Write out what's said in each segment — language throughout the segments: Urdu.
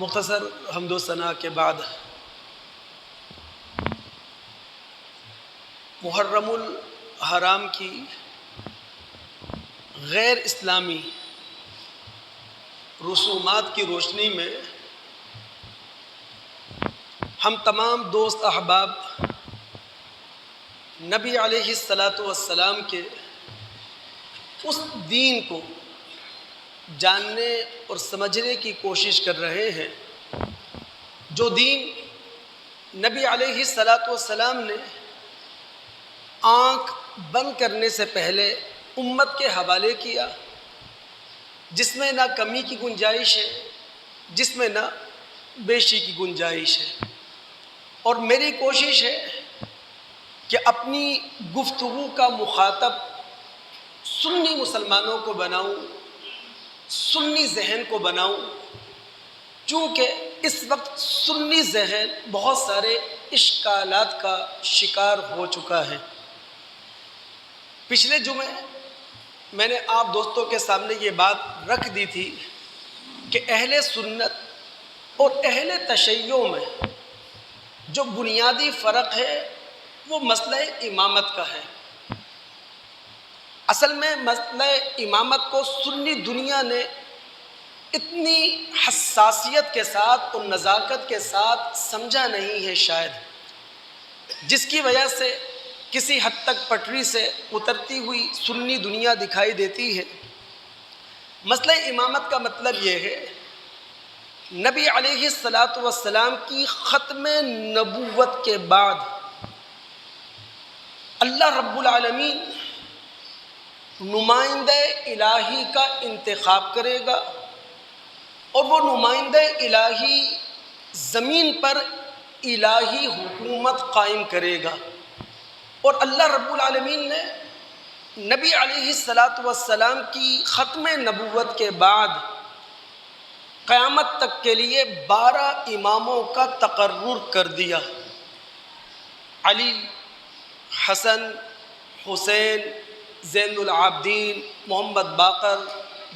مختصر حمد و ثنا کے بعد محرم الحرام کی غیر اسلامی رسومات کی روشنی میں ہم تمام دوست احباب نبی علیہ الصلاۃ والسلام کے اس دین کو جاننے اور سمجھنے کی کوشش کر رہے ہیں جو دین نبی علیہ الصلاۃ والسلام نے آنکھ بند کرنے سے پہلے امت کے حوالے کیا، جس میں نہ کمی کی گنجائش ہے، جس میں نہ بیشی کی گنجائش ہے۔ اور میری کوشش ہے کہ اپنی گفتگو کا مخاطب سنی مسلمانوں کو بناؤں، سنی ذہن کو بناؤں، چونکہ اس وقت سنی ذہن بہت سارے اشکالات کا شکار ہو چکا ہے۔ پچھلے جمعے میں نے آپ دوستوں کے سامنے یہ بات رکھ دی تھی کہ اہل سنت اور اہل تشیع میں جو بنیادی فرق ہے وہ مسئلہ امامت کا ہے۔ اصل میں مسئلہ امامت کو سنی دنیا نے اتنی حساسیت کے ساتھ اور نزاکت کے ساتھ سمجھا نہیں ہے شاید، جس کی وجہ سے کسی حد تک پٹری سے اترتی ہوئی سنی دنیا دکھائی دیتی ہے۔ مسئلہ امامت کا مطلب یہ ہے، نبی علیہ الصلاۃ والسلام کی ختم نبوت کے بعد اللہ رب العالمین نمائندہ الہی کا انتخاب کرے گا اور وہ نمائندہ الہی زمین پر الہی حکومت قائم کرے گا۔ اور اللہ رب العالمین نے نبی علیہ الصلاۃ والسلام کی ختم نبوت کے بعد قیامت تک کے لیے 12 اماموں کا تقرر کر دیا۔ علی، حسن، حسین، زین العابدین، محمد باقر،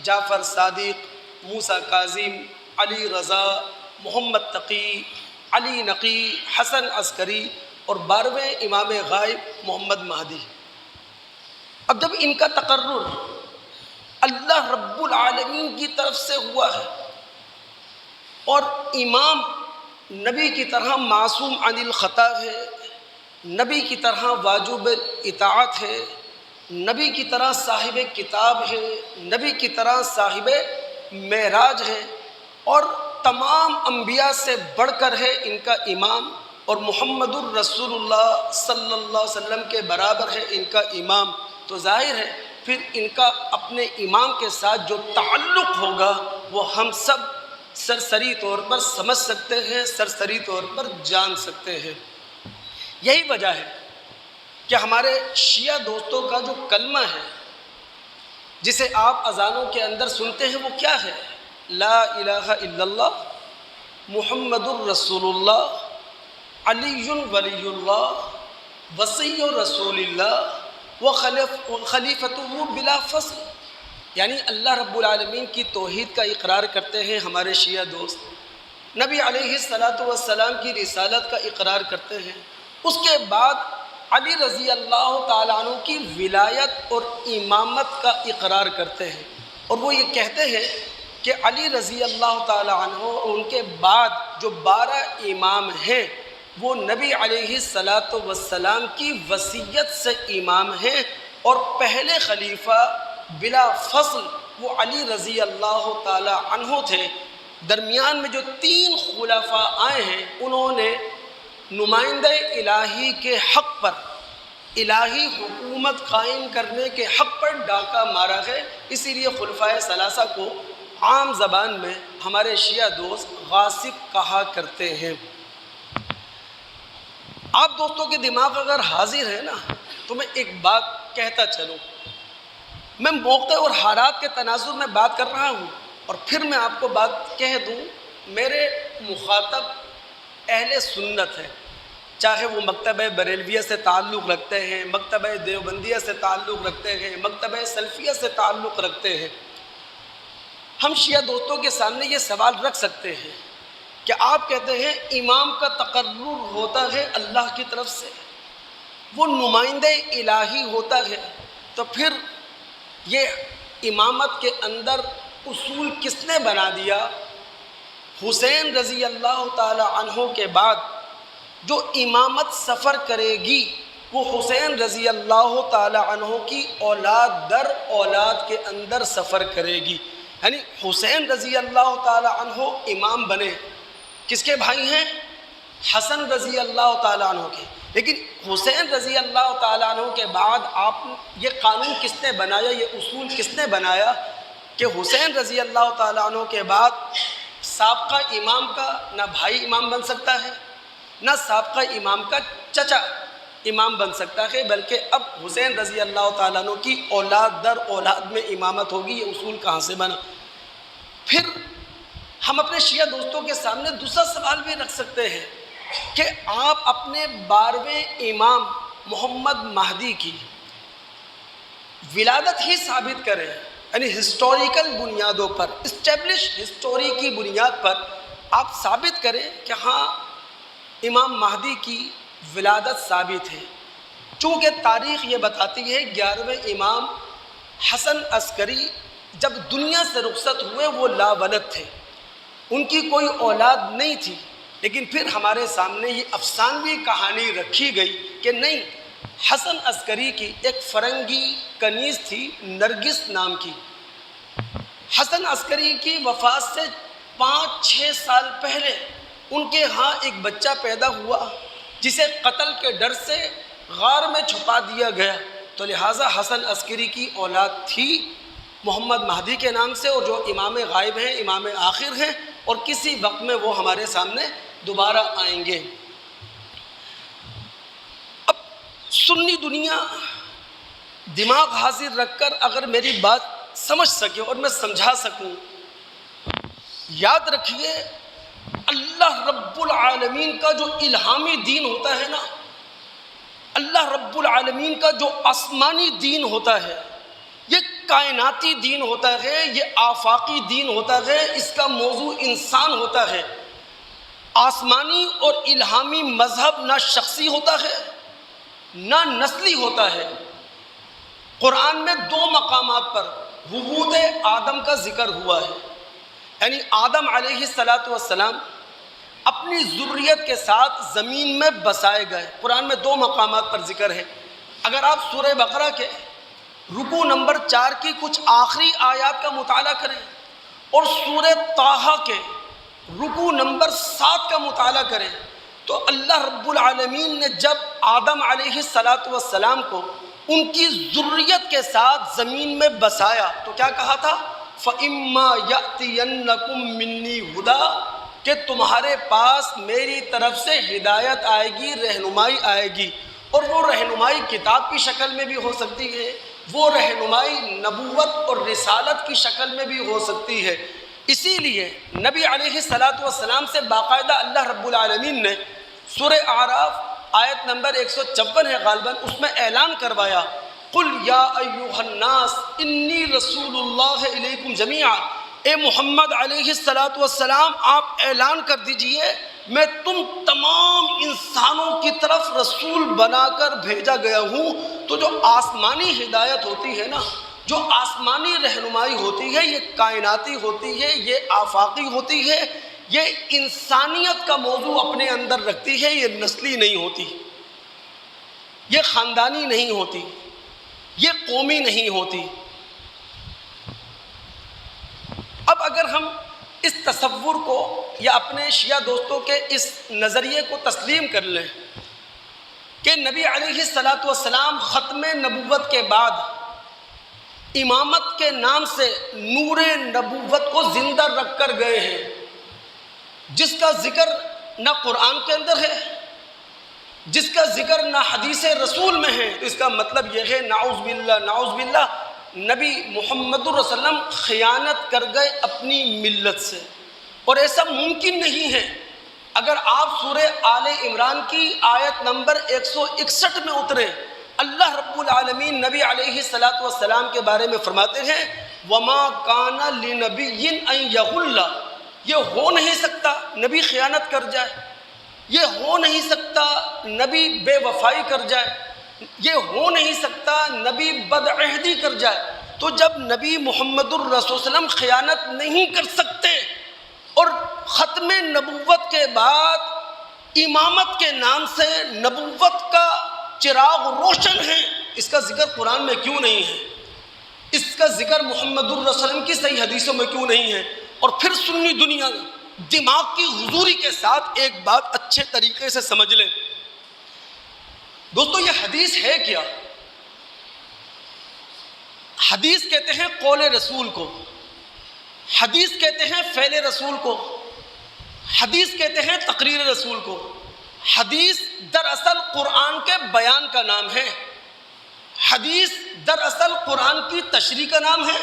جعفر صادق، موسیٰ کاظم، علی رضا، محمد تقی، علی نقی، حسن عسکری اور 12ویں امام غائب محمد مہدی۔ اب جب ان کا تقرر اللہ رب العالمین کی طرف سے ہوا ہے اور امام نبی کی طرح معصوم عن الخطا ہے، نبی کی طرح واجب اطاعت ہے، نبی کی طرح صاحب کتاب ہے، نبی کی طرح صاحب معراج ہے، اور تمام انبیاء سے بڑھ کر ہے ان کا امام، اور محمد الرسول اللہ صلی اللہ علیہ وسلم کے برابر ہے ان کا امام، تو ظاہر ہے پھر ان کا اپنے امام کے ساتھ جو تعلق ہوگا وہ ہم سب سرسری طور پر سمجھ سکتے ہیں، سرسری طور پر جان سکتے ہیں۔ یہی وجہ ہے کہ ہمارے شیعہ دوستوں کا جو کلمہ ہے جسے آپ اذانوں کے اندر سنتے ہیں وہ کیا ہے؟ لا الہ الا اللہ محمد الرسول اللہ علی ولی اللہ وصی رسول اللہ وخلیفتہ بلا فصل، یعنی اللہ رب العالمین کی توحید کا اقرار کرتے ہیں ہمارے شیعہ دوست، نبی علیہ الصلاۃ والسلام کی رسالت کا اقرار کرتے ہیں، اس کے بعد علی رضی اللہ تعالیٰ عنہ کی ولایت اور امامت کا اقرار کرتے ہیں، اور وہ یہ کہتے ہیں کہ علی رضی اللہ تعالیٰ عنہ اور ان کے بعد جو 12 امام ہیں وہ نبی علیہ الصلاۃ والسلام کی وصیت سے امام ہیں، اور پہلے خلیفہ بلا فصل وہ علی رضی اللہ تعالیٰ عنہ تھے۔ درمیان میں جو 3 خلفاء آئے ہیں انہوں نے نمائندہ الہی کے حق پر، الہی حکومت قائم کرنے کے حق پر ڈاکہ مارا ہے، اسی لیے خلفائے ثلاثہ کو عام زبان میں ہمارے شیعہ دوست غاصب کہا کرتے ہیں۔ آپ دوستوں کے دماغ اگر حاضر ہے نا تو میں ایک بات کہتا چلوں، میں موقع اور حالات کے تناظر میں بات کر رہا ہوں، اور پھر میں آپ کو بات کہہ دوں، میرے مخاطب اہل سنت ہے، چاہے وہ مکتبہ بریلویہ سے تعلق رکھتے ہیں، مکتبہ دیوبندیہ سے تعلق رکھتے ہیں، مکتبہ سلفیہ سے تعلق رکھتے ہیں۔ ہم شیعہ دوستوں کے سامنے یہ سوال رکھ سکتے ہیں کہ آپ کہتے ہیں امام کا تقرر ہوتا ہے اللہ کی طرف سے، وہ نمائندہ الہی ہوتا ہے، تو پھر یہ امامت کے اندر اصول کس نے بنا دیا؟ حسین رضی اللہ تعالی عنہ کے بعد جو امامت سفر کرے گی وہ حسین رضی اللہ تعالی عنہ کی اولاد در اولاد کے اندر سفر کرے گی، یعنی حسین رضی اللہ تعالی عنہ امام بنے، کس کے بھائی ہیں؟ حسن رضی اللہ تعالی عنہ کے، لیکن حسین رضی اللہ تعالی عنہ کے بعد آپ یہ قانون کس نے بنایا، یہ اصول کس نے بنایا کہ حسین رضی اللہ تعالی عنہ کے بعد سابقہ امام کا نہ بھائی امام بن سکتا ہے، نہ سابقہ امام کا چچا امام بن سکتا ہے، بلکہ اب حسین رضی اللہ تعالیٰ عنہ کی اولاد در اولاد میں امامت ہوگی۔ یہ اصول کہاں سے بنا؟ پھر ہم اپنے شیعہ دوستوں کے سامنے دوسرا سوال بھی رکھ سکتے ہیں کہ آپ اپنے 12ویں امام محمد مہدی کی ولادت ہی ثابت کریں، یعنی ہسٹوریکل بنیادوں پر، اسٹیبلش ہسٹوری کی بنیاد پر آپ ثابت کریں کہ ہاں امام مہدی کی ولادت ثابت ہے، چونکہ تاریخ یہ بتاتی ہے 11ویں امام حسن عسکری جب دنیا سے رخصت ہوئے وہ لا ولد تھے، ان کی کوئی اولاد نہیں تھی، لیکن پھر ہمارے سامنے یہ افسانوی کہانی رکھی گئی کہ نہیں، حسن عسکری کی ایک فرنگی کنیز تھی نرگس نام کی، حسن عسکری کی وفات سے 5-6 سال پہلے ان کے ہاں ایک بچہ پیدا ہوا جسے قتل کے ڈر سے غار میں چھپا دیا گیا، تو لہٰذا حسن عسکری کی اولاد تھی محمد مہدی کے نام سے، اور جو امام غائب ہیں، امام آخر ہیں، اور کسی وقت میں وہ ہمارے سامنے دوبارہ آئیں گے۔ اب سنی دنیا دماغ حاضر رکھ کر اگر میری بات سمجھ سکے اور میں سمجھا سکوں، یاد رکھیے اللہ رب العالمین کا جو الہامی دین ہوتا ہے نا، اللہ رب العالمین کا جو آسمانی دین ہوتا ہے، یہ کائناتی دین ہوتا ہے، یہ آفاقی دین ہوتا ہے، اس کا موضوع انسان ہوتا ہے۔ آسمانی اور الہامی مذہب نہ شخصی ہوتا ہے نہ نسلی ہوتا ہے۔ قرآن میں 2 مقامات پر وجود آدم کا ذکر ہوا ہے، یعنی آدم علیہ السلام اپنی ذریت کے ساتھ زمین میں بسائے گئے، قرآن میں 2 مقامات پر ذکر ہے۔ اگر آپ سورہ بقرہ کے رکوع نمبر 4 کی کچھ آخری آیات کا مطالعہ کریں اور سورہ طٰہٰ کے رکوع نمبر 7 کا مطالعہ کریں تو اللہ رب العالمین نے جب آدم علیہ السلام کو ان کی ذریت کے ساتھ زمین میں بسایا تو کیا کہا تھا؟ فَإِمَّا يَأْتِيَنَّكُم مِّنِّي هُدًى، کہ تمہارے پاس میری طرف سے ہدایت آئے گی، رہنمائی آئے گی، اور وہ رہنمائی کتاب کی شکل میں بھی ہو سکتی ہے، وہ رہنمائی نبوت اور رسالت کی شکل میں بھی ہو سکتی ہے۔ اسی لیے نبی علیہ السلام سے باقاعدہ اللہ رب العالمین نے سورہ اعراف آیت نمبر 154 ہے غالباً، اس میں اعلان کروایا، قُلْ يَا أَيُّهَا النَّاسِ إِنِّي رَسُولُ اللَّهِ إِلَيْكُمْ جَمِيعًا، اے محمد علیہ السلام آپ اعلان کر دیجئے میں تم تمام انسانوں کی طرف رسول بنا کر بھیجا گیا ہوں۔ تو جو آسمانی ہدایت ہوتی ہے نا، جو آسمانی رہنمائی ہوتی ہے، یہ کائناتی ہوتی ہے، یہ آفاقی ہوتی ہے، یہ انسانیت کا موضوع اپنے اندر رکھتی ہے، یہ نسلی نہیں ہوتی، یہ خاندانی نہیں ہوتی، یہ قومی نہیں ہوتی۔ اب اگر ہم اس تصور کو یا اپنے شیعہ دوستوں کے اس نظریے کو تسلیم کر لیں کہ نبی علیہ السلام ختم نبوت کے بعد امامت کے نام سے نور نبوت کو زندہ رکھ کر گئے ہیں، جس کا ذکر نہ قرآن کے اندر ہے، جس کا ذکر نہ حدیث رسول میں ہے، تو اس کا مطلب یہ ہے نعوذ باللہ نبی محمد رسول اللہ خیانت کر گئے اپنی ملت سے، اور ایسا ممکن نہیں ہے۔ اگر آپ سورہ آل عمران کی آیت نمبر 161 میں اتریں، اللہ رب العالمین نبی علیہ السلام کے بارے میں فرماتے ہیں وَمَا كَانَ لِنَبِيٍّ أَن يَغُلَّ، یہ ہو نہیں سکتا نبی خیانت کر جائے، یہ ہو نہیں سکتا نبی بے وفائی کر جائے، یہ ہو نہیں سکتا نبی بدعہدی کر جائے۔ تو جب نبی محمد الرسول صلی اللہ علیہ وسلم خیانت نہیں کر سکتے اور ختم نبوت کے بعد امامت کے نام سے نبوت کا چراغ روشن ہے، اس کا ذکر قرآن میں کیوں نہیں ہے؟ اس کا ذکر محمد الرسول صلی اللہ علیہ وسلم کی صحیح حدیثوں میں کیوں نہیں ہے؟ اور پھر سنی دنیا دماغ کی حضوری کے ساتھ ایک بات اچھے طریقے سے سمجھ لیں۔ دوستو یہ حدیث ہے کیا؟ حدیث کہتے ہیں قول رسول کو، حدیث کہتے ہیں فعل رسول کو، حدیث کہتے ہیں تقریر رسول کو۔ حدیث دراصل قرآن کے بیان کا نام ہے، حدیث دراصل قرآن کی تشریح کا نام ہے،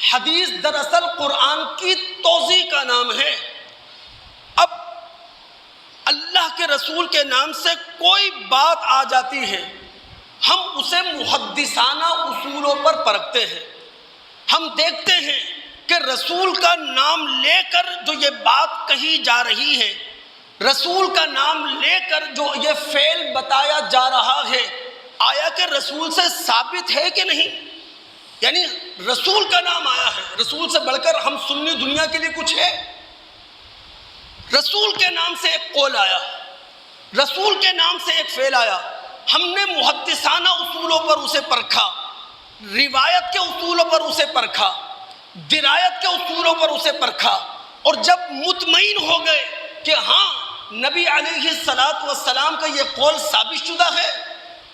حدیث دراصل قرآن کی توضیح کا نام ہے۔ اب اللہ کے رسول کے نام سے کوئی بات آ جاتی ہے، ہم اسے محدثانہ اصولوں پر پرکھتے ہیں۔ ہم دیکھتے ہیں کہ رسول کا نام لے کر جو یہ بات کہی جا رہی ہے، رسول کا نام لے کر جو یہ فعل بتایا جا رہا ہے، آیا کہ رسول سے ثابت ہے کہ نہیں؟ یعنی رسول کا نام آیا ہے، رسول سے بڑھ کر ہم سنی دنیا کے لیے کچھ ہے؟ رسول کے نام سے ایک قول آیا، رسول کے نام سے ایک فعل آیا، ہم نے محدثانہ اصولوں پر اسے پرکھا، روایت کے اصولوں پر اسے پرکھا، درایت کے اصولوں پر اسے پرکھا، اور جب مطمئن ہو گئے کہ ہاں نبی علیہ السلام کا یہ قول ثابت شدہ ہے،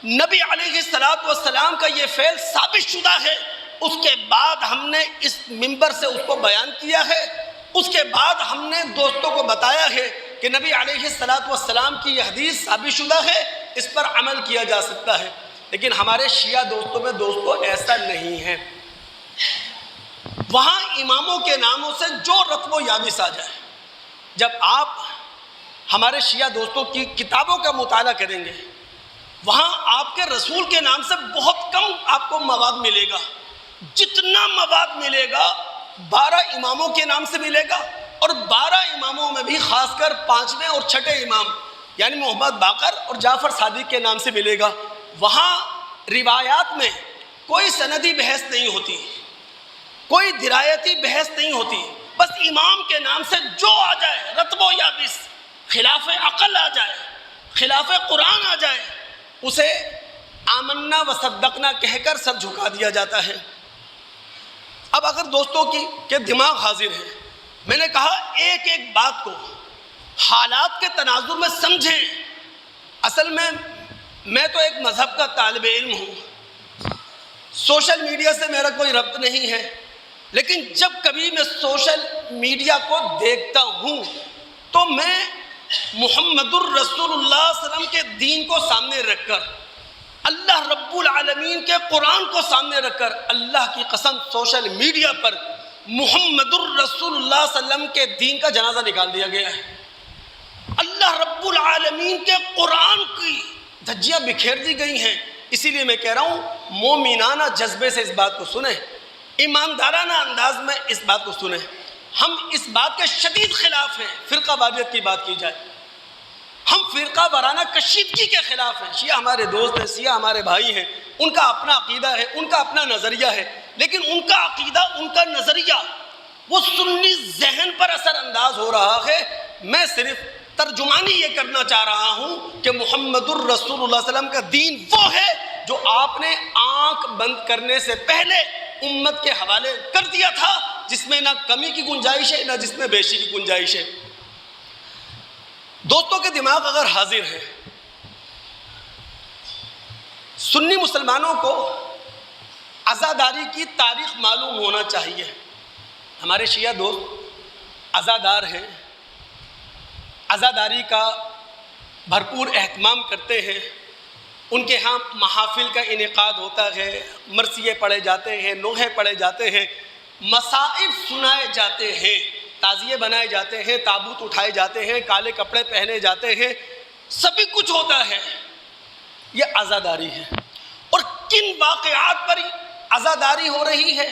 نبی علیہ السلام کا یہ فعل ثابت شدہ ہے، اس کے بعد ہم نے اس منبر سے اس کو بیان کیا ہے، اس کے بعد ہم نے دوستوں کو بتایا ہے کہ نبی علیہ السلام کی یہ حدیث ثابت شدہ ہے، اس پر عمل کیا جا سکتا ہے۔ لیکن ہمارے شیعہ دوستوں میں دوستوں ایسا نہیں ہے، وہاں اماموں کے ناموں سے جو رتب و یابس آ جائے۔ جب آپ ہمارے شیعہ دوستوں کی کتابوں کا مطالعہ کریں گے، وہاں آپ کے رسول کے نام سے بہت کم آپ کو مواد ملے گا، جتنا مواد ملے گا 12 اماموں کے نام سے ملے گا، اور 12 اماموں میں بھی خاص کر 5ویں اور 6ٹھے امام یعنی محمد باقر اور جعفر صادق کے نام سے ملے گا۔ وہاں روایات میں کوئی سندی بحث نہیں ہوتی، کوئی درایتی بحث نہیں ہوتی، بس امام کے نام سے جو آ جائے رتب و یابس، خلاف عقل آ جائے، خلاف قرآن آ جائے، اسے آمنا و صدقنا کہہ کر سر جھکا دیا جاتا ہے۔ اب اگر دوستوں کے دماغ حاضر ہے، میں نے کہا ایک ایک بات کو حالات کے تناظر میں سمجھیں۔ اصل میں تو ایک مذہب کا طالب علم ہوں، سوشل میڈیا سے میرا کوئی ربط نہیں ہے، لیکن جب کبھی میں سوشل میڈیا کو دیکھتا ہوں تو میں محمد الرسول اللہ صلی اللہ علیہ وسلم کے دین کو سامنے رکھ کر، اللہ رب العالمین کے قرآن کو سامنے رکھ کر، اللہ کی قسم سوشل میڈیا پر محمد الرسول اللہ صلی اللہ علیہ وسلم کے دین کا جنازہ نکال دیا گیا ہے، اللہ رب العالمین کے قرآن کی دھجیاں بکھیر دی گئی ہیں۔ اسی لیے میں کہہ رہا ہوں مومنانہ جذبے سے اس بات کو سنیں، ایماندارانہ انداز میں اس بات کو سنیں۔ ہم اس بات کے شدید خلاف ہیں فرقہ واریت کی بات کی جائے، ہم فرقہ وارانہ کشیدگی کے خلاف ہیں۔ شیعہ ہمارے دوست ہیں، سیاہ ہمارے بھائی ہیں، ان کا اپنا عقیدہ ہے، ان کا اپنا نظریہ ہے، لیکن ان کا عقیدہ، ان کا نظریہ وہ سنی ذہن پر اثر انداز ہو رہا ہے۔ میں صرف ترجمانی یہ کرنا چاہ رہا ہوں کہ محمد الرسول اللہ صلی اللہ علیہ وسلم کا دین وہ ہے جو آپ نے آنکھ بند کرنے سے پہلے امت کے حوالے کر دیا تھا، جس میں نہ کمی کی گنجائش ہے نہ جس میں بیشی کی گنجائش ہے۔ دوستوں کے دماغ اگر حاضر ہے، سنی مسلمانوں کو عزاداری کی تاریخ معلوم ہونا چاہیے۔ ہمارے شیعہ دوست عزادار ہیں، عزاداری کا بھرپور اہتمام کرتے ہیں، ان کے ہاں محافل کا انعقاد ہوتا ہے، مرثیے پڑھے جاتے ہیں، نوحے پڑھے جاتے ہیں، مصائب سنائے جاتے ہیں، تعزیے بنائے جاتے ہیں، تابوت اٹھائے جاتے ہیں، کالے کپڑے پہنے جاتے ہیں، سبھی کچھ ہوتا ہے۔ یہ عزاداری ہے۔ اور کن واقعات پر عزاداری ہو رہی ہے؟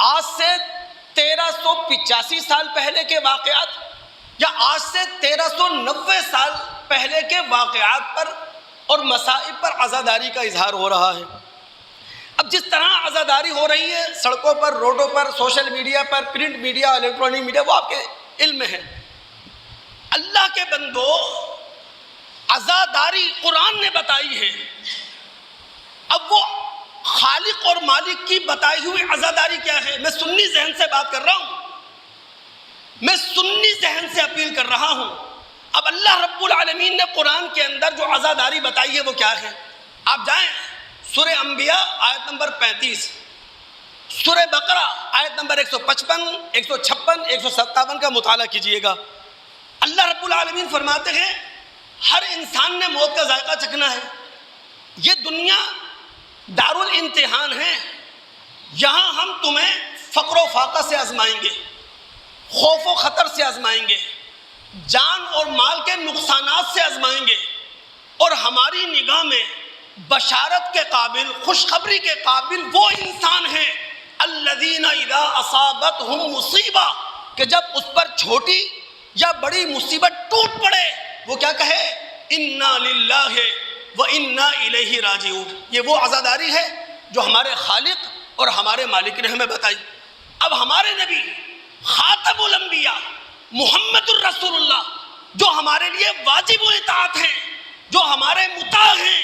آج سے 1385 سال پہلے کے واقعات یا آج سے 1390 سال پہلے کے واقعات پر اور مصائب پر عزاداری کا اظہار ہو رہا ہے. اب جس طرح عزاداری ہو رہی ہے سڑکوں پر، روڈوں پر، سوشل میڈیا پر، پرنٹ میڈیا، الیکٹرانک میڈیا، وہ آپ کے علم میں ہے. اللہ کے بندو، عزاداری قرآن نے بتائی ہے. اب وہ خالق اور مالک کی بتائی ہوئی عزاداری کیا ہے؟ میں سنی ذہن سے بات کر رہا ہوں، میں سنی ذہن سے اپیل کر رہا ہوں. اب اللہ رب العالمین نے قرآن کے اندر جو عزاداری بتائی ہے وہ کیا ہے؟ آپ جائیں سورہ انبیاء آیت نمبر 35، سورہ بقرہ آیت نمبر 155، 156، 157 کا مطالعہ کیجئے گا. اللہ رب العالمین فرماتے ہیں ہر انسان نے موت کا ذائقہ چکھنا ہے. یہ دنیا دار الامتحان ہے، یہاں ہم تمہیں فقر و فاقہ سے آزمائیں گے، خوف و خطر سے آزمائیں گے، جان اور مال کے نقصانات سے آزمائیں گے، اور ہماری نگاہ میں بشارت کے قابل، خوشخبری کے قابل وہ انسان ہیں الذین اذا اصابتہم مصیبہ، کہ جب اس پر چھوٹی یا بڑی مصیبت ٹوٹ پڑے وہ کیا کہے؟ انا للہ وَإِنَّا إِلَيْهِ رَاجِعُونَ. یہ وہ عزاداری ہے جو ہمارے خالق اور ہمارے مالک نے ہمیں بتائی. اب ہمارے نبی خاتم الانبیاء محمد الرسول اللہ جو ہمارے لیے واجب الاطاعت ہیں، جو ہمارے مطاع ہیں،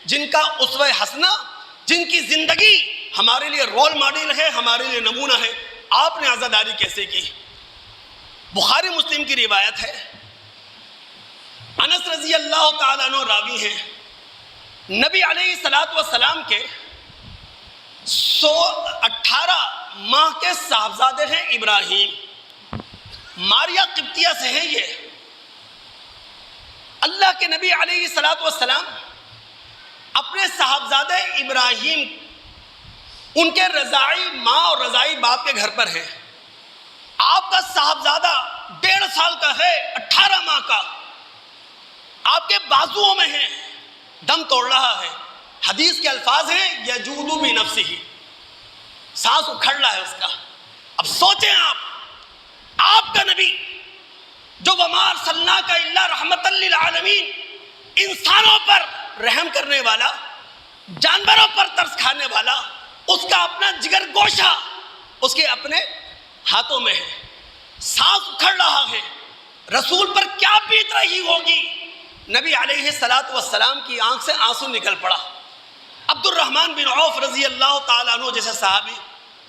جن کا اسوہ حسنہ، جن کی زندگی ہمارے لیے رول ماڈل ہے، ہمارے لیے نمونہ ہے، آپ نے عزاداری کیسے کی؟ بخاری مسلم کی روایت ہے، انس رضی اللہ تعالیٰ عنہ راوی ہیں، نبی علیہ السلام کے 18 ماہ کے صاحبزادے ہیں ابراہیم، ماریا قبطیہ سے ہیں. یہ اللہ کے نبی علیہ السلام اپنے صاحبزادے ابراہیم ان کے رضاعی ماں اور رضاعی باپ کے گھر پر ہیں. آپ کا صاحبزادہ 1.5 سال کا ہے، 18 ماہ کا، آپ کے بازوؤں میں ہے، دم توڑ رہا ہے. حدیث کے الفاظ ہیں یجود بنفسہ، سانس اکھڑ رہا ہے اس کا. اب سوچیں آپ کا نبی جو وما ارسلناک الا رحمۃ للعالمین، انسانوں پر رحم کرنے والا، جانوروں پر ترس کھانے والا، اس کا اپنا جگر گوشہ اس کے اپنے ہاتھوں میں ہے، سانس اکھڑ رہا ہے. رسول پر کیا بیت رہی ہوگی؟ نبی علیہ السلام کی آنکھ سے آنسو نکل پڑا. عبد الرحمن بن عوف رضی اللہ تعالیٰ عنہ جیسے صحابی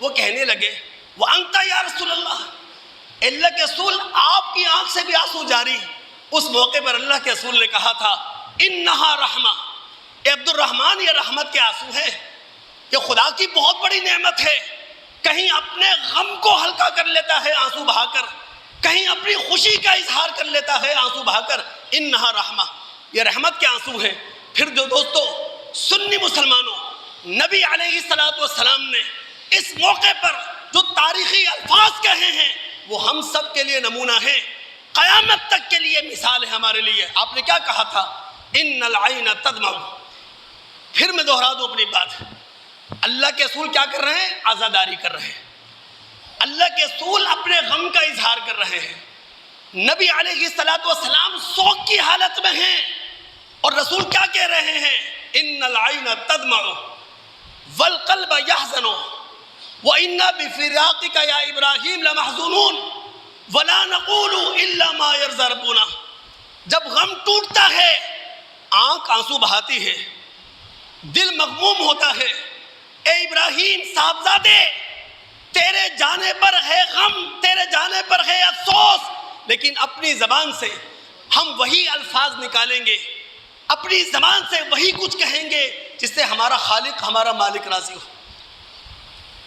وہ کہنے لگے وَأَنْتَ يَا رسول اللہ، اللہ کے رسول آپ کی آنکھ سے بھی آنسو جاری. اس موقع پر اللہ کے رسول نے کہا تھا اِنَّهَا رَحْمَةٌ، اے عبد الرحمن یہ رحمت کے آنسو ہے، یہ خدا کی بہت بڑی نعمت ہے. کہیں اپنے غم کو ہلکا کر لیتا ہے آنسو بہا کر، کہیں اپنی خوشی کا اظہار کر لیتا ہے آنسو بہا کر. انہا رحمہ، یہ رحمت کے آنسو ہیں. پھر جو دوستو سنی مسلمانوں، نبی علیہ السلام نے اس موقع پر جو تاریخی الفاظ کہے ہیں وہ ہم سب کے لیے نمونہ ہیں، قیامت تک کے لیے مثال ہے ہمارے لیے. آپ نے کیا کہا تھا؟ ان العین تدمع. پھر میں دہرا دوں اپنی بات. اللہ کے رسول کیا کر رہے ہیں؟ عزاداری کر رہے ہیں. اللہ کے رسول اپنے غم کا اظہار کر رہے ہیں. نبی علیہ السلام سوگ کی حالت میں ہیں اور رسول کیا کہہ رہے ہیں؟ ان العین تدمع والقلب يحزن وإنا بفراقك یا ابراہیم لمحزونون ولا نقول الا ما يرضى ربنا. جب غم ٹوٹتا ہے آنکھ آنسو بہاتی ہے، دل مغموم ہوتا ہے. اے ابراہیم صاحبزادے، تیرے جانے پر ہے غم، تیرے جانے پر ہے افسوس، لیکن اپنی زبان سے ہم وہی الفاظ نکالیں گے، اپنی زبان سے وہی کچھ کہیں گے جس سے ہمارا خالق، ہمارا مالک راضی ہو.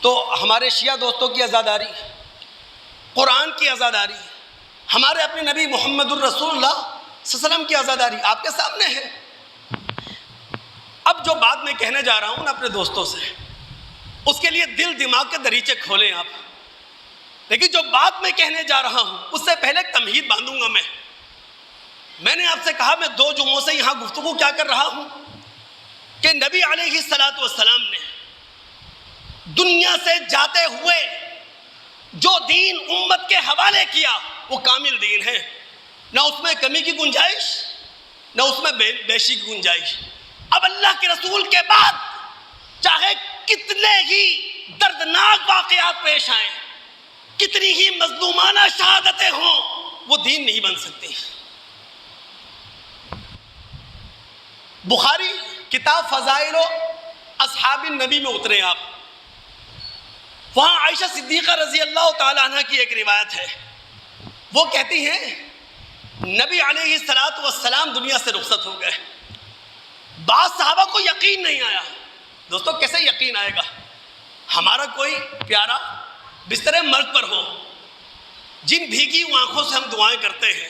تو ہمارے شیعہ دوستوں کی عزاداری، قرآن کی عزاداری، ہمارے اپنے نبی محمد الرسول اللہ صلی اللہ علیہ وسلم کی عزاداری آپ کے سامنے ہے. اب جو بات میں کہنے جا رہا ہوں نا اپنے دوستوں سے، اس کے لیے دل دماغ کے دریچے کھولیں آپ. لیکن جو بات میں کہنے جا رہا ہوں اس سے پہلے تمہید باندھوں گا. میں نے آپ سے کہا میں 2 جمعوں سے یہاں گفتگو کیا کر رہا ہوں کہ نبی علیہ السلام نے دنیا سے جاتے ہوئے جو دین امت کے حوالے کیا وہ کامل دین ہے، نہ اس میں کمی کی گنجائش نہ اس میں بیشی کی گنجائش۔ اب اللہ کے رسول کے بعد چاہے کتنے ہی دردناک واقعات پیش آئیں، کتنی ہی مظلومانہ شہادتیں ہوں، وہ دین نہیں بن سکتی۔ بخاری کتاب فضائل و اصحاب النبی میں اترے آپ، وہاں عائشہ صدیقہ رضی اللہ تعالیٰ عنہ کی ایک روایت ہے، وہ کہتی ہیں نبی علیہ السلام دنیا سے رخصت ہو گئے۔ بعض صحابہ کو یقین نہیں آیا۔ دوستو کیسے یقین آئے گا؟ ہمارا کوئی پیارا بستر مرگ پر ہو، جن بھیگی ہوئی آنکھوں سے ہم دعائیں کرتے ہیں،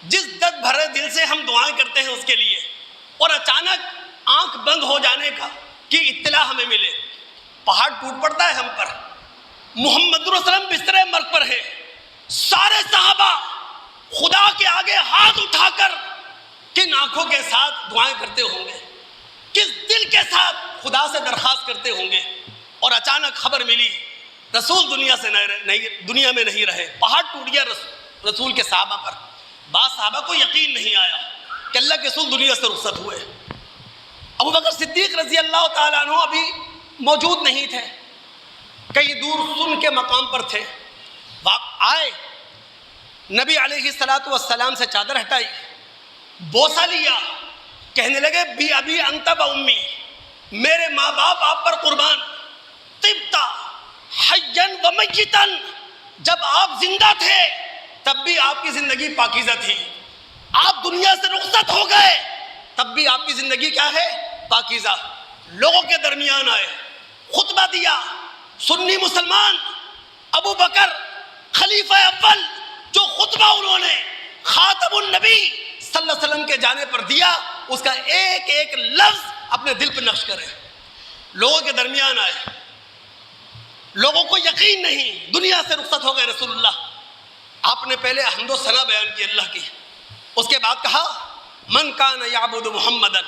جس درد بھرے دل سے ہم دعائیں کرتے ہیں اس کے لیے، اور اچانک آنکھ بند ہو جانے کا کی اطلاع ہمیں ملے، پہاڑ ٹوٹ پڑتا ہے ہم پر، محمد رسول اللہ بستر مرگ پر ہے، سارے صحابہ خدا کے آگے ہاتھ اٹھا کر کن آنکھوں کے ساتھ دعائیں کرتے ہوں گے، کس دل کے ساتھ خدا سے درخواست کرتے ہوں گے، اور اچانک خبر ملی رسول دنیا میں نہیں رہے، پہاڑ ٹوٹ گیا رسول کے صحابہ پر۔ بعض صحابہ کو یقین نہیں آیا کہ اللہ کے رسول دنیا سے رخصت ہوئے۔ ابو بکر صدیق رضی اللہ تعالیٰ عنہ ابھی موجود نہیں تھے، کئی دور سن کے مقام پر تھے، آئے نبی علیہ السلام سے چادر ہٹائی، بوسہ لیا، کہنے لگے بی ابی انت و امی، میرے ماں باپ آپ پر قربان، طبتا حیاً و میتاً، جب آپ زندہ تھے تب بھی آپ کی زندگی پاکیزہ تھی، آپ دنیا سے رخصت ہو گئے تب بھی آپ کی زندگی کیا ہے؟ پاکیزہ۔ لوگوں کے درمیان آئے، خطبہ دیا، سنی مسلمان ابو بکر خلیفہ اول، جو خطبہ انہوں نے خاتم النبی صلی اللہ علیہ وسلم کے جانے پر دیا، اس کا ایک ایک لفظ اپنے دل پر نقش کرے۔ لوگوں کے درمیان آئے، لوگوں کو یقین نہیں، دنیا سے رخصت ہو گئے رسول اللہ۔ آپ نے پہلے حمد و ثنا بیان کی اللہ کی، اس کے بعد کہا من کان یعبد محمدا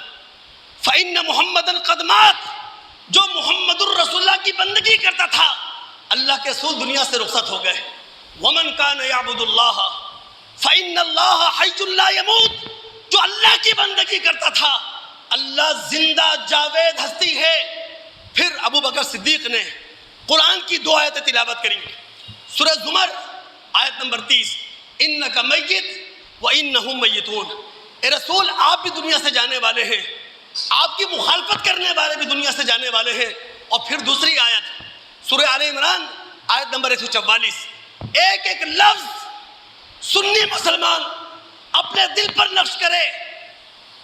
فإن محمدا قد مات، جو محمد الرسول اللہ کی بندگی کرتا تھا اللہ کے رسول دنیا سے رخصت ہو گئے۔ ومن کان یعبد اللہ فإن اللہ حی لا یموت، جو اللہ کی بندگی کرتا تھا اللہ زندہ جاوید ہستی ہے۔ پھر ابو بکر صدیق نے قرآن کی دو آیتیں تلاوت کریں، سورہ زمر آیت نمبر 30، انک میت و انہم میتون، اے رسول آپ بھی دنیا سے جانے والے ہیں، آپ کی مخالفت کرنے والے بھی دنیا سے جانے والے ہیں۔ اور پھر دوسری آیت سورہ آل عمران آیت نمبر 144، ایک ایک لفظ سنی مسلمان اپنے دل پر نقش کرے،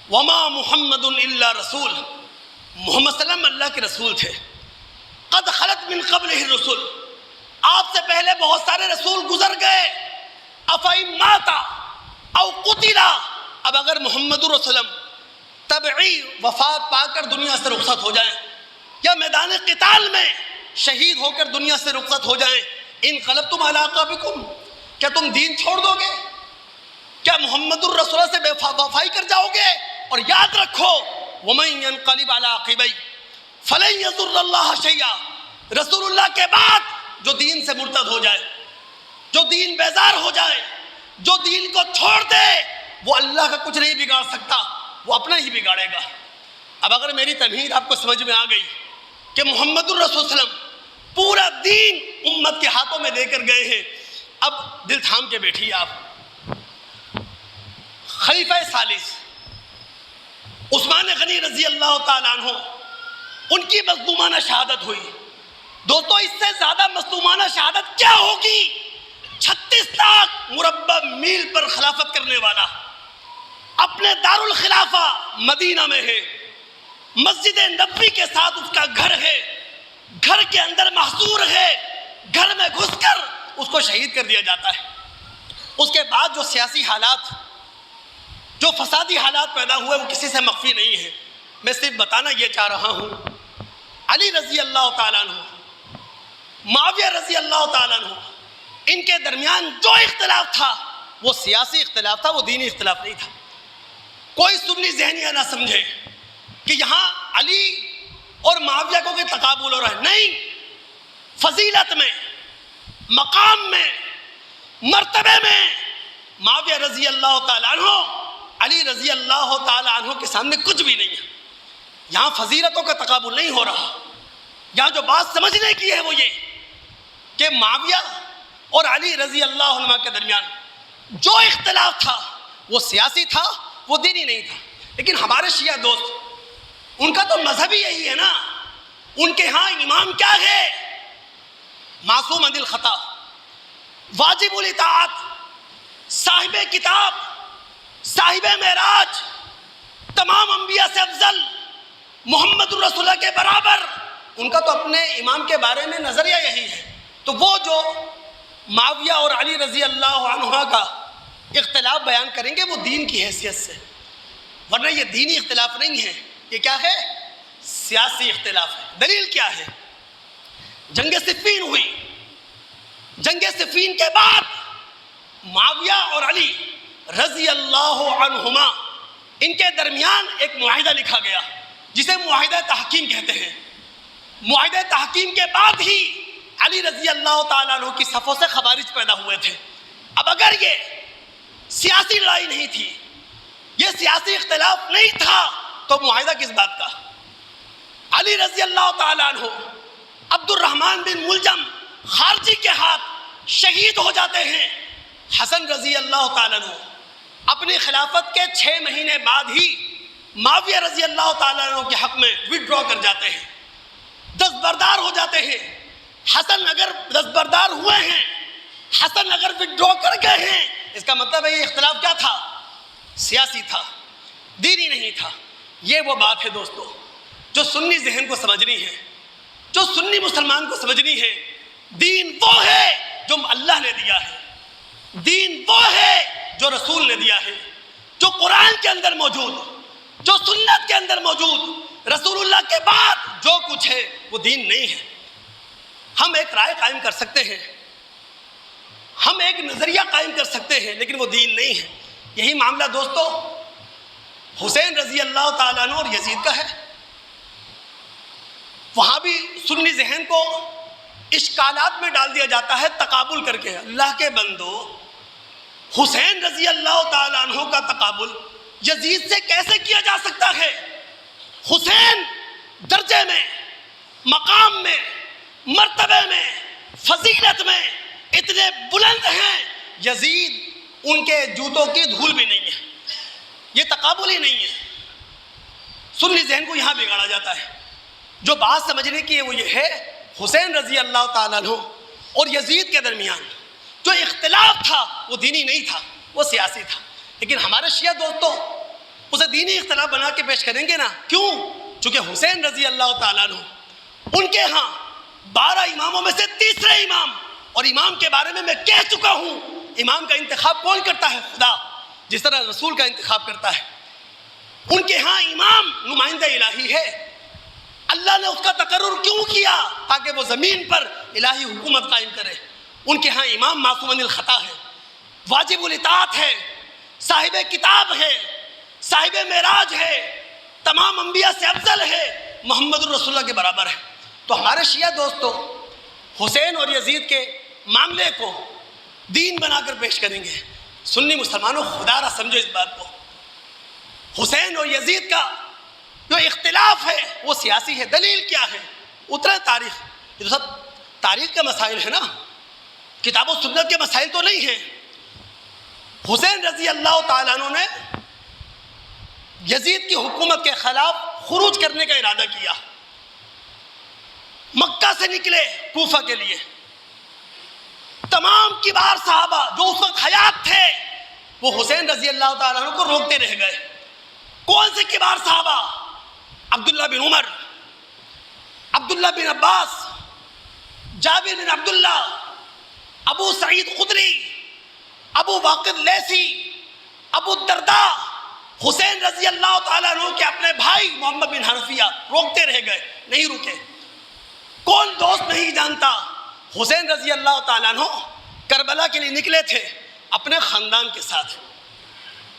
وما محمد الا رسول، محمد صلی اللہ علیہ وسلم اللہ کے رسول تھے، قد خلت من قبلہ الرسل، آپ سے پہلے بہت سارے رسول گزر گئے، افإن مات او قتل، اب اگر محمد رسول اللہ طبعی وفات پا کر دنیا سے رخصت ہو جائیں یا میدان قتال میں شہید ہو کر دنیا سے رخصت ہو جائیں، انقلبتم علی اعقابکم، کیا تم دین چھوڑ دو گے؟ کیا محمد الرسول سے بے وفائی کر جاؤ گے؟ اور یاد رکھو ومن ينقلب على عقبیہ فلن یضر اللہ شیئا، رسول اللہ کے بعد جو دین سے مرتد ہو جائے، جو دین بیزار ہو جائے، جو دین کو چھوڑ دے، وہ اللہ کا کچھ نہیں بگاڑ سکتا، وہ اپنا ہی بگاڑے گا۔ اب اگر میری تمہید آپ کو سمجھ میں آ گئی کہ محمد الرسول صلی اللہ علیہ وسلم پورا دین امت کے ہاتھوں میں دے کر گئے ہیں، اب دل تھام کے بیٹھیے آپ۔ خلیفہ ثالث عثمان غنی رضی اللہ تعالیٰ عنہ، ان کی مظلومانہ شہادت ہوئی۔ دوستو اس سے زیادہ مظلومانہ شہادت کیا ہوگی؟ 36 لاکھ مربع میل پر خلافت کرنے والا، اپنے دارالخلافہ مدینہ میں ہے، مسجد نبوی کے ساتھ اس کا گھر ہے، گھر کے اندر محصور ہے، گھر میں گھس کر اس کو شہید کر دیا جاتا ہے۔ اس کے بعد جو سیاسی حالات، جو فسادی حالات پیدا ہوئے وہ کسی سے مخفی نہیں ہے، میں صرف بتانا یہ چاہ رہا ہوں، علی رضی اللہ تعالیٰ عنہ، معاویہ رضی اللہ تعالیٰ عنہ، ان کے درمیان جو اختلاف تھا وہ سیاسی اختلاف تھا، وہ دینی اختلاف نہیں تھا۔ کوئی سنی ذہنیہ نہ سمجھے کہ یہاں علی اور معاویہ کو کہ تقابل ہو رہا ہے، نہیں، فضیلت میں، مقام میں، مرتبے میں معاویہ رضی اللہ تعالیٰ عنہ علی رضی اللہ تعالیٰ عنہ کے سامنے کچھ بھی نہیں ہے۔ یہاں فضیلتوں کا تقابل نہیں ہو رہا، یہاں جو بات سمجھنے کی ہے وہ یہ کہ معاویہ اور علی رضی اللہ عنہ کے درمیان جو اختلاف تھا وہ سیاسی تھا، وہ دینی نہیں تھا۔ لیکن ہمارے شیعہ دوست، ان کا تو مذہب ہی یہی ہے نا، ان کے ہاں امام کیا ہے؟ معصوم عن الخطا، واجب الاطاعت، صاحب کتاب، صاحب معراج، تمام انبیاء سے افضل، محمد الرسول اللہ کے برابر۔ ان کا تو اپنے امام کے بارے میں نظریہ یہی ہے۔ تو وہ جو معاویہ اور علی رضی اللہ عنہ کا اختلاف بیان کریں گے وہ دین کی حیثیت سے، ورنہ یہ دینی اختلاف نہیں ہے، یہ کیا ہے؟ سیاسی اختلاف ہے۔ دلیل کیا ہے؟ جنگ صفین ہوئی، جنگ صفین کے بعد معاویہ اور علی رضی اللہ عنہما ان کے درمیان ایک معاہدہ لکھا گیا جسے معاہدہ تحکیم کہتے ہیں۔ معاہدہ تحکیم کے بعد ہی علی رضی اللہ تعالیٰ عنہ کی صفوں سے خوارج پیدا ہوئے تھے۔ اب اگر یہ سیاسی لڑائی نہیں تھی، یہ سیاسی اختلاف نہیں تھا، تو معاہدہ کس بات کا؟ علی رضی اللہ تعالیٰ عنہ عبد الرحمن بن ملجم خارجی کے ہاتھ شہید ہو جاتے ہیں۔ حسن رضی اللہ تعالیٰ عنہ اپنی خلافت کے 6 مہینے بعد ہی معاویہ رضی اللہ تعالیٰ عنہ کے حق میں وڈرا کر جاتے ہیں، دستبردار ہو جاتے ہیں۔ حسن اگر دستبردار ہوئے ہیں، حسن اگر وڈرا کر گئے ہیں، اس کا مطلب ہے یہ اختلاف کیا تھا؟ سیاسی تھا، دینی نہیں تھا۔ یہ وہ بات ہے دوستو جو سنی ذہن کو سمجھنی ہے، جو سنی مسلمان کو سمجھنی ہے۔ دین وہ ہے جو اللہ نے دیا ہے، دین وہ ہے جو رسول نے دیا ہے، جو قرآن کے اندر موجود، جو سنت کے اندر موجود، رسول اللہ کے بعد جو کچھ ہے وہ دین نہیں ہے۔ ہم ایک رائے قائم کر سکتے ہیں، ہم ایک نظریہ قائم کر سکتے ہیں، لیکن وہ دین نہیں ہے۔ یہی معاملہ دوستو حسین رضی اللہ تعالیٰ عنہ اور یزید کا ہے۔ وہاں بھی سنی ذہن کو اشکالات میں ڈال دیا جاتا ہے تقابل کر کے۔ اللہ کے بندو، حسین رضی اللہ تعالیٰ عنہ کا تقابل یزید سے کیسے کیا جا سکتا ہے؟ حسین درجے میں، مقام میں، مرتبے میں، فضیلت میں اتنے بلند ہیں، یزید ان کے جوتوں کی دھول بھی نہیں ہے۔ یہ تقابل ہی نہیں ہے۔ سنی ذہن کو یہاں بگاڑا جاتا ہے۔ جو بات سمجھنے کی ہے وہ یہ ہے، حسین رضی اللہ تعالیٰ عنہ اور یزید کے درمیان جو اختلاف تھا وہ دینی نہیں تھا، وہ سیاسی تھا۔ لیکن ہمارے شیعہ دوستوں اسے دینی اختلاف بنا کے پیش کریں گے نا۔ کیوں؟ چونکہ حسین رضی اللہ تعالیٰ عنہ ان کے ہاں 12 اماموں میں سے تیسرے امام، اور امام کے بارے میں کہہ چکا ہوں، امام کا انتخاب کون کرتا ہے؟ خدا، جس طرح رسول کا انتخاب کرتا ہے۔ ان کے ہاں امام نمائندہ الہی ہے۔ اللہ نے اس کا تقرر کیوں کیا؟ تاکہ وہ زمین پر الہی حکومت قائم کرے۔ ان کے ہاں امام معصوم عن الخطا ہے، واجب الاطاعت ہے، صاحب کتاب ہے، صاحب معراج ہے، تمام انبیاء سے افضل ہے، محمد الرسول اللہ کے برابر ہے۔ تو ہمارے شیعہ دوستو حسین اور یزید کے معاملے کو دین بنا کر پیش کریں گے۔ سنی مسلمانوں خدا را سمجھو اس بات کو، حسین اور یزید کا جو اختلاف ہے وہ سیاسی ہے۔ دلیل کیا ہے؟ اترے تاریخ، یہ تو سب تاریخ کے مسائل ہیں نا، کتاب و سنت کے مسائل تو نہیں ہیں۔ حسین رضی اللہ تعالیٰ عنہ نے یزید کی حکومت کے خلاف خروج کرنے کا ارادہ کیا، مکہ سے نکلے کوفہ کے لیے۔ تمام کبار صحابہ جو اس وقت حیات تھے وہ حسین رضی اللہ تعالیٰ عنہ کو روکتے رہ گئے۔ کون سے کبار صحابہ؟ عبداللہ بن عمر، عبداللہ بن عباس، جابر بن عبداللہ، ابو سعید خدری، ابو واقد لیثی، ابو الدرداء، حسین رضی اللہ تعالیٰ عنہ کے اپنے بھائی محمد بن حنفیہ روکتے رہ گئے، نہیں رکے۔ کون دوست نہیں جانتا حسین رضی اللہ تعالیٰ عنہ کربلا کے لیے نکلے تھے اپنے خاندان کے ساتھ،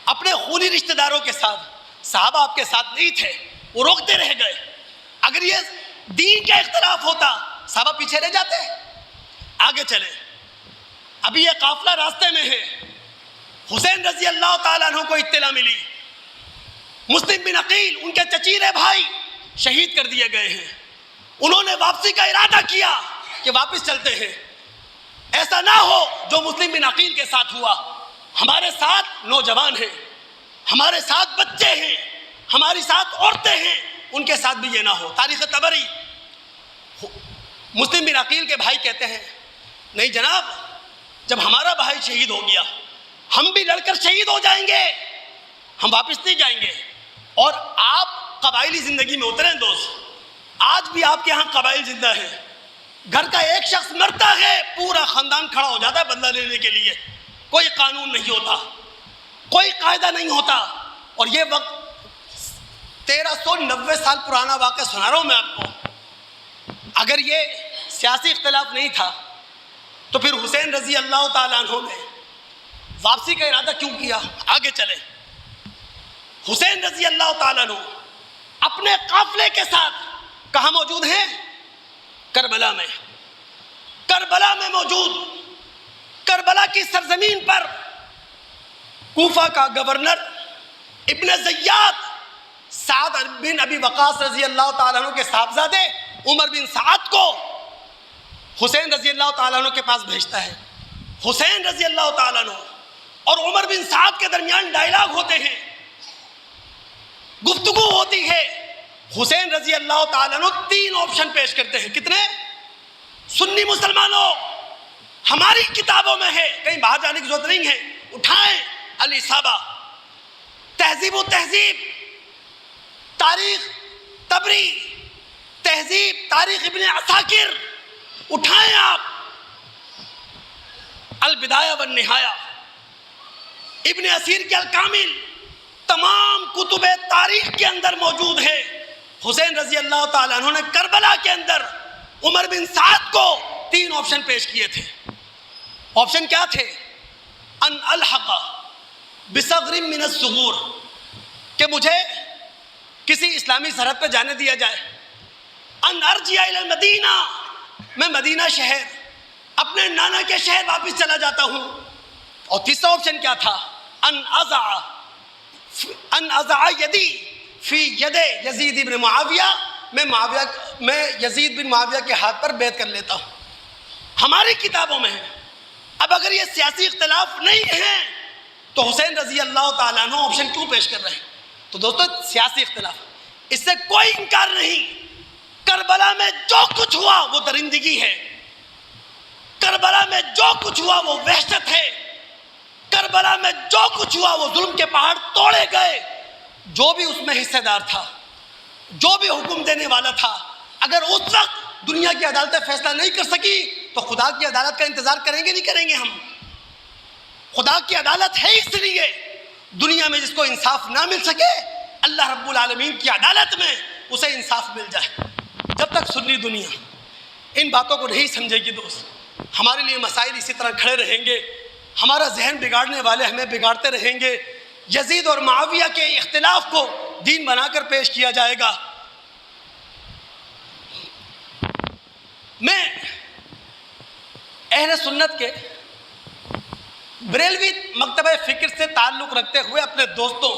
اپنے خونی رشتہ داروں کے ساتھ، صحابہ آپ کے ساتھ نہیں تھے، وہ روکتے رہ گئے۔ اگر یہ دین کا اختلاف ہوتا صحابہ پیچھے رہ جاتے؟ آگے چلے۔ ابھی یہ قافلہ راستے میں ہے، حسین رضی اللہ تعالیٰ عنہ کو اطلاع ملی مسلم بن عقیل ان کے چچیرے بھائی شہید کر دیے گئے ہیں، انہوں نے واپسی کا ارادہ کیا کہ واپس چلتے ہیں، ایسا نہ ہو جو مسلم بن عقیل کے ساتھ ہوا، ہمارے ساتھ نوجوان ہیں، ہمارے ساتھ بچے ہیں، ہماری ساتھ عورتیں ہیں، ان کے ساتھ بھی یہ نہ ہو۔ تاریخ طبری مسلم بن عقیل کے بھائی کہتے ہیں نہیں جناب، جب ہمارا بھائی شہید ہو گیا ہم بھی لڑ کر شہید ہو جائیں گے، ہم واپس نہیں جائیں گے۔ اور آپ قبائلی زندگی میں اتریں دوست، آج بھی آپ کے ہاں قبائل زندہ ہیں، گھر کا ایک شخص مرتا ہے پورا خاندان کھڑا ہو جاتا ہے بدلہ لینے کے لیے، کوئی قانون نہیں ہوتا، کوئی قاعدہ نہیں ہوتا۔ اور یہ وقت 1390 سال پرانا واقعہ سنا رہا ہوں میں آپ کو۔ اگر یہ سیاسی اختلاف نہیں تھا تو پھر حسین رضی اللہ تعالیٰ عنہ نے واپسی کا ارادہ کیوں کیا؟ آگے چلیں۔ حسین رضی اللہ تعالیٰ عنہ اپنے قافلے کے ساتھ کہاں موجود ہیں؟ کربلا میں۔ کربلا میں موجود، کربلا کی سرزمین پر کوفہ کا گورنر ابن زیاد سعد بن ابی وقاص رضی اللہ تعالیٰ عنہ کے صاحبزادے عمر بن سعد کو حسین رضی اللہ تعالیٰ عنہ کے پاس بھیجتا ہے۔ حسین رضی اللہ تعالیٰ عنہ اور عمر بن سعد کے درمیان ڈائلاگ ہوتے ہیں، گفتگو ہوتی ہے۔ حسین رضی اللہ تعالیٰ عنہ 3 آپشن پیش کرتے ہیں۔ کتنے؟ سنی مسلمانوں، ہماری کتابوں میں ہے، کہیں باہر جانے کی ضرورت نہیں ہے، اٹھائیں الاصابہ، تہذیب و تہذیب، تاریخ طبری، تہذیب تاریخ ابن عساکر، اٹھائیں آپ، البدایہ والنہایہ، ابن اسیر کے الکامل، تمام کتب تاریخ کے اندر موجود ہے۔ حسین رضی اللہ تعالیٰ عنہ نے کربلا کے اندر عمر بن سعد کو 3 آپشن پیش کیے تھے۔ آپشن کیا تھے؟ ان الحق بثغر من الثغور، کہ مجھے کسی اسلامی سرحد پہ جانے دیا جائے، ان ارجع الی المدینہ، میں مدینہ شہر اپنے نانا کے شہر واپس چلا جاتا ہوں۔ اور تیسرا آپشن کیا تھا؟ ان اضع یدی فی ید یزید بن معاویہ، میں یزید بن معاویہ کے ہاتھ پر بیعت کر لیتا ہوں۔ ہماری کتابوں میں ہے۔ اب اگر یہ سیاسی اختلاف نہیں ہے تو حسین رضی اللہ تعالیٰ عنہ آپشن کیوں پیش کر رہے ہیں؟ تو دوستو سیاسی اختلاف، اس سے کوئی انکار نہیں، کربلا میں جو کچھ ہوا وہ درندگی ہے، کربلا میں جو کچھ ہوا وہ وحشت ہے، کربلا میں جو کچھ ہوا وہ ظلم کے پہاڑ توڑے گئے۔ جو بھی اس میں حصہ دار تھا، جو بھی حکم دینے والا تھا، اگر اس وقت دنیا کی عدالتیں فیصلہ نہیں کر سکی تو خدا کی عدالت کا انتظار کریں گے نہیں کریں گے ہم؟ خدا کی عدالت ہے اس لیے دنیا میں جس کو انصاف نہ مل سکے اللہ رب العالمین کی عدالت میں اسے انصاف مل جائے۔ جب تک سنی دنیا ان باتوں کو نہیں سمجھے گی دوست، ہمارے لیے مسائل اسی طرح کھڑے رہیں گے، ہمارا ذہن بگاڑنے والے ہمیں بگاڑتے رہیں گے، یزید اور معاویہ کے اختلاف کو دین بنا کر پیش کیا جائے گا۔ میں اہل سنت کے بریلوی مکتبہ فکر سے تعلق رکھتے ہوئے اپنے دوستوں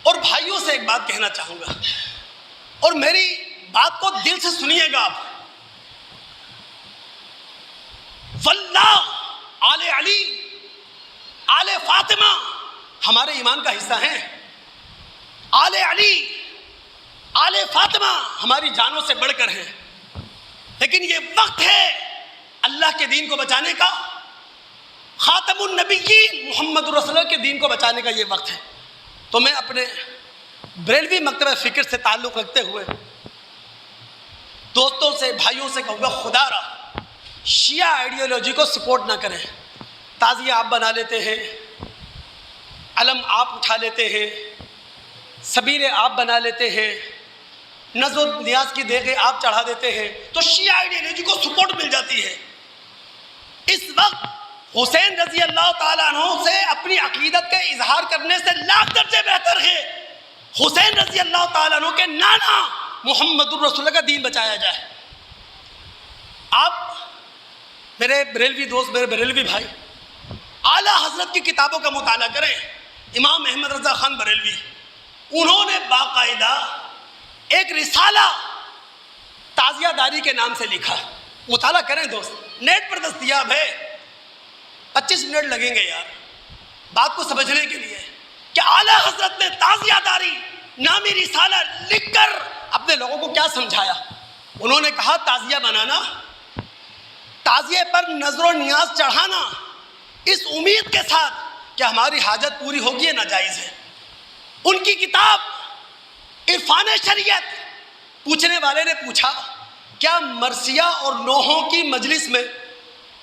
اور بھائیوں سے ایک بات کہنا چاہوں گا، اور میری بات کو دل سے سنیے گا آپ۔ واللہ آل علی، آل فاطمہ ہمارے ایمان کا حصہ ہیں، آل علی، آل فاطمہ ہماری جانوں سے بڑھ کر ہیں، لیکن یہ وقت ہے اللہ کے دین کو بچانے کا، خاتم النبیین محمد رسول اللہ کے دین کو بچانے کا یہ وقت ہے۔ تو میں اپنے بریلوی مکتبہ فکر سے تعلق رکھتے ہوئے دوستوں سے، بھائیوں سے کہوں گا، خدا را شیعہ آئیڈیالوجی کو سپورٹ نہ کریں۔ تعزیہ آپ بنا لیتے ہیں، علم آپ اٹھا لیتے ہیں، سبیل آپ بنا لیتے ہیں، نذر و نیاز کی دیگیں آپ چڑھا دیتے ہیں، تو شیعہ آئیڈیالوجی کو سپورٹ مل جاتی ہے۔ اس وقت حسین رضی اللہ تعالیٰ عنہ سے اپنی عقیدت کے اظہار کرنے سے لاکھ درجے بہتر ہے حسین رضی اللہ تعالیٰ عنہ کے نانا محمد الرسول اللہ کا دین بچایا جائے۔ آپ میرے بریلوی دوست، میرے بریلوی بھائی، اعلیٰ حضرت کی کتابوں کا مطالعہ کریں. امام احمد رضا خان بریلوی، انہوں نے باقاعدہ ایک رسالہ تعزیہ داری کے نام سے لکھا. مطالعہ کریں دوست، نیٹ پر دستیاب ہے. 25 منٹ لگیں گے یار بات کو سمجھنے کے لیے کہ اعلیٰ حضرت نے تعزیہ داری نامی رسالہ لکھ کر اپنے لوگوں کو کیا سمجھایا. انہوں نے کہا تعزیہ بنانا، تعزیے پر نظر و نیاز چڑھانا اس امید کے ساتھ کہ ہماری حاجت پوری ہوگی، یہ ناجائز ہے. ان کی کتاب عرفان شریعت، پوچھنے والے نے پوچھا کیا مرثیہ اور نوحوں کی مجلس میں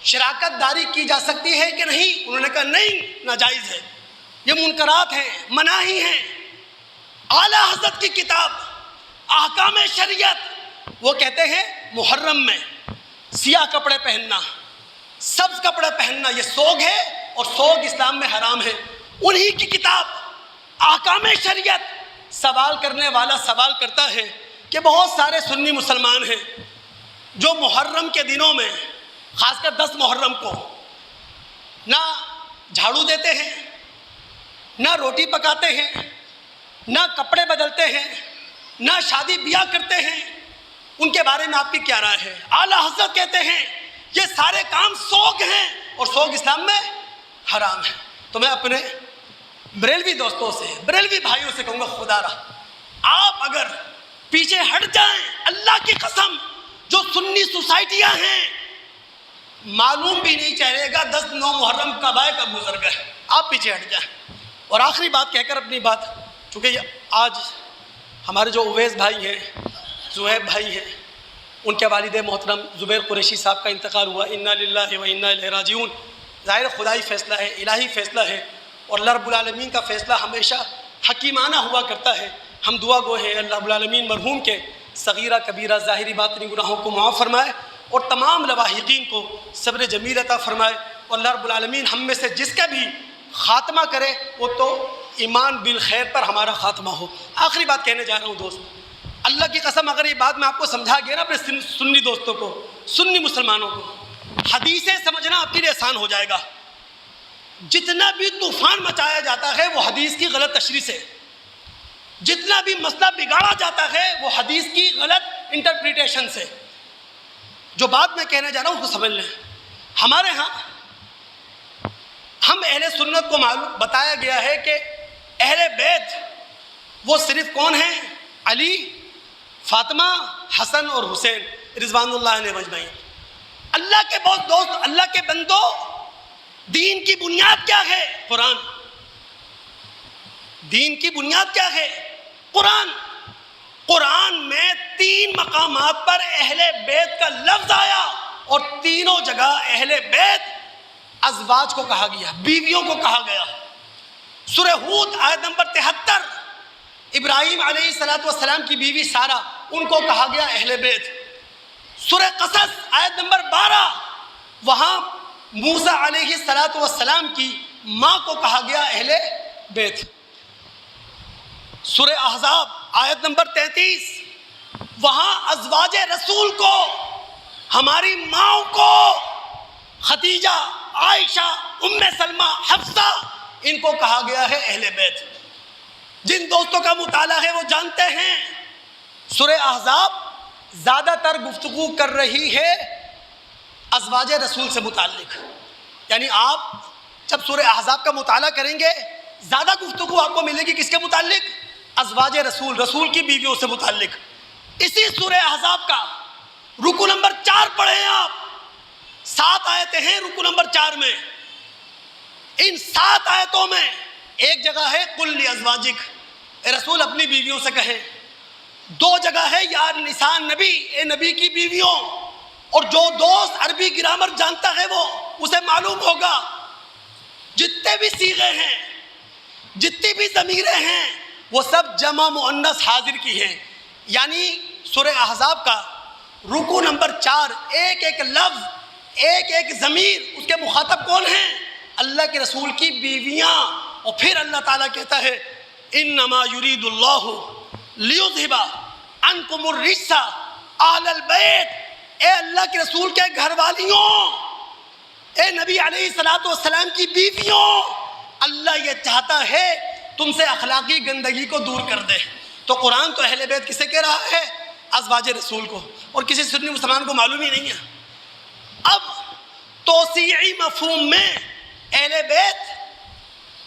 شراکت داری کی جا سکتی ہے کہ نہیں؟ انہوں نے کہا نہیں، ناجائز ہے، یہ منکرات ہیں، مناہی ہیں. اعلیٰ حضرت کی کتاب احکام شریعت، وہ کہتے ہیں محرم میں سیاہ کپڑے پہننا، سبز کپڑے پہننا یہ سوگ ہے اور سوگ اسلام میں حرام ہے. انہی کی کتاب احکام شریعت، سوال کرنے والا سوال کرتا ہے کہ بہت سارے سنی مسلمان ہیں جو محرم کے دنوں میں، خاص کر 10 محرم کو، نہ جھاڑو دیتے ہیں، نہ روٹی پکاتے ہیں، نہ کپڑے بدلتے ہیں، نہ شادی بیاہ کرتے ہیں. ان کے بارے میں آپ کی کیا رائے ہے؟ اعلیٰ حضرت کہتے ہیں یہ سارے کام سوگ ہیں اور سوگ اسلام میں حرام ہے. تو میں اپنے بریلوی دوستوں سے، بریلوی بھائیوں سے کہوں گا خدا رہا آپ اگر پیچھے ہٹ جائیں، اللہ کی قسم جو سنی سوسائٹیاں ہیں معلوم بھی نہیں چلے گا 10-9 محرم کب آئے کب گزر گئے. آپ پیچھے ہٹ جائیں. اور آخری بات کہہ کر اپنی بات، چونکہ آج ہمارے جو اویس بھائی ہیں، زہیب بھائی ہیں، ان کے والد محترم زبیر قریشی صاحب کا انتقال ہوا. انا للہ و انا الیہ راجعون. ظاہر خدائی فیصلہ ہے، الہی فیصلہ ہے، اور اللہ رب العالمین کا فیصلہ ہمیشہ حکیمانہ ہوا کرتا ہے. ہم دعا گو ہیں اللہ رب العالمین مرحوم کے صغیرہ کبیرہ ظاہری باطنی گناہوں کو معاف فرمائے اور تمام لواحقین کو صبر جمیل عطا فرمائے. اور اللہ رب العالمین ہم میں سے جس کا بھی خاتمہ کرے وہ تو ایمان بالخیر پر ہمارا خاتمہ ہو. آخری بات کہنے جا رہا ہوں دوست، اللہ کی قسم اگر یہ بات میں آپ کو سمجھا گیا نا اپنے سنی دوستوں کو، سنی مسلمانوں کو، حدیثیں سمجھنا آپ کے لیے آسان ہو جائے گا. جتنا بھی طوفان مچایا جاتا ہے وہ حدیث کی غلط تشریح سے، جتنا بھی مسئلہ بگاڑا جاتا ہے وہ حدیث کی غلط انٹرپریٹیشن سے. جو بات میں کہنے جا رہا ہوں اس کو سمجھ لیں. ہمارے ہاں ہم اہل سنت کو معلوم بتایا گیا ہے کہ اہل بیت وہ صرف کون ہیں؟ علی، فاطمہ، حسن اور حسین رضوان اللہ علیہ اجمعین. اللہ کے بہت دوست، اللہ کے بندو، دین کی بنیاد کیا ہے؟ قرآن. دین کی بنیاد کیا ہے؟ قرآن. قرآن میں 3 مقامات پر اہل بیت کا لفظ آیا اور تینوں جگہ اہل بیت ازواج کو کہا گیا، بیویوں کو کہا گیا. سورہ ہود آیت نمبر 73 ابراہیم علیہ السلام کی بیوی سارہ، ان کو کہا گیا اہل بیت. سورہ قصص آیت نمبر 12 وہاں موسیٰ علیہ السلام کی ماں کو کہا گیا اہل بیت. سورہ احزاب آیت نمبر 33 وہاں ازواج رسول کو، ہماری ماں کو، خدیجہ، عائشہ، ام سلمہ، حفصہ، ان کو کہا گیا ہے اہل بیت. جن دوستوں کا مطالعہ ہے وہ جانتے ہیں سورہ احزاب زیادہ تر گفتگو کر رہی ہے ازواج رسول سے متعلق. یعنی آپ جب سورہ احزاب کا مطالعہ کریں گے زیادہ گفتگو آپ کو ملے گی کس کے متعلق؟ ازواج رسول، رسول کی بیویوں سے متعلق. اسی سورہ احزاب کا رکو نمبر 4 پڑھیں آپ. 7 آیتیں ہیں رکو نمبر 4 میں. ان 7 آیتوں میں ایک جگہ ہے قل لازواجک، اے رسول اپنی بیویوں سے کہیں. 2 جگہ ہے یا نساء نبی، اے نبی کی بیویوں. اور جو دوست عربی گرامر جانتا ہے وہ اسے معلوم ہوگا جتنے بھی صیغے ہیں، جتنی بھی ضمیریں ہیں وہ سب جمع مؤنث حاضر کی ہیں. یعنی سورہ احزاب کا رکو نمبر 4 ایک ایک لفظ، ایک ایک ضمیر، اس کے مخاطب کون ہیں؟ اللہ کے رسول کی بیویاں. اور پھر اللہ تعالیٰ کہتا ہے انما یرید اللہ لیذھب عنکم الرجس اہل البیت. اے اللہ کے رسول کے گھر والیوں، اے نبی علیہ الصلوۃ والسلام کی بیویوں، اللہ یہ چاہتا ہے تم سے اخلاقی گندگی کو دور کر دے۔ تو قرآن تو اہل بیت کسے کہہ رہا ہے؟ ازواج رسول کو، اور کسی سنی مسلمان کو معلوم ہی نہیں ہے۔ اب توسیعی مفہوم میں اہل بیت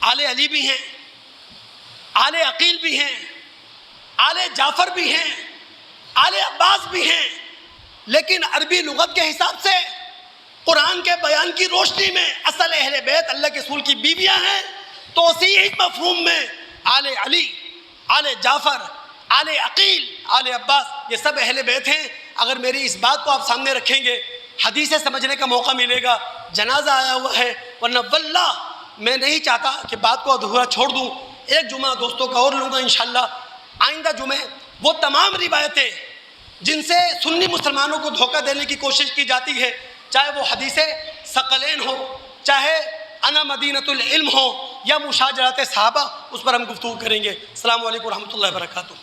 آل علی بھی ہیں، آل عقیل بھی ہیں، آل جعفر بھی ہیں، آل عباس بھی ہیں، لیکن عربی لغت کے حساب سے قرآن کے بیان کی روشنی میں اصل اہل بیت اللہ کے رسول کی بیویاں ہیں۔ توسیعی مفہوم میں آل علی، آل جعفر، آل عقیل، آل عباس یہ سب اہل بیت ہیں۔ اگر میری اس بات کو آپ سامنے رکھیں گے، حدیثیں سمجھنے کا موقع ملے گا۔ جنازہ آیا ہوا ہے، ورنہ واللہ میں نہیں چاہتا کہ بات کو ادھورا چھوڑ دوں۔ ایک جمعہ دوستوں کا اور لوں گا انشاءاللہ آئندہ جمعے، وہ تمام روایتیں جن سے سنی مسلمانوں کو دھوکہ دینے کی کوشش کی جاتی ہے، چاہے وہ حدیث ثقلین ہو، چاہے انا مدینۃ العلم ہو، یا مشاجرات صحابہ، اس پر ہم گفتگو کریں گے۔ السلام علیکم ورحمۃ اللہ وبرکاتہ۔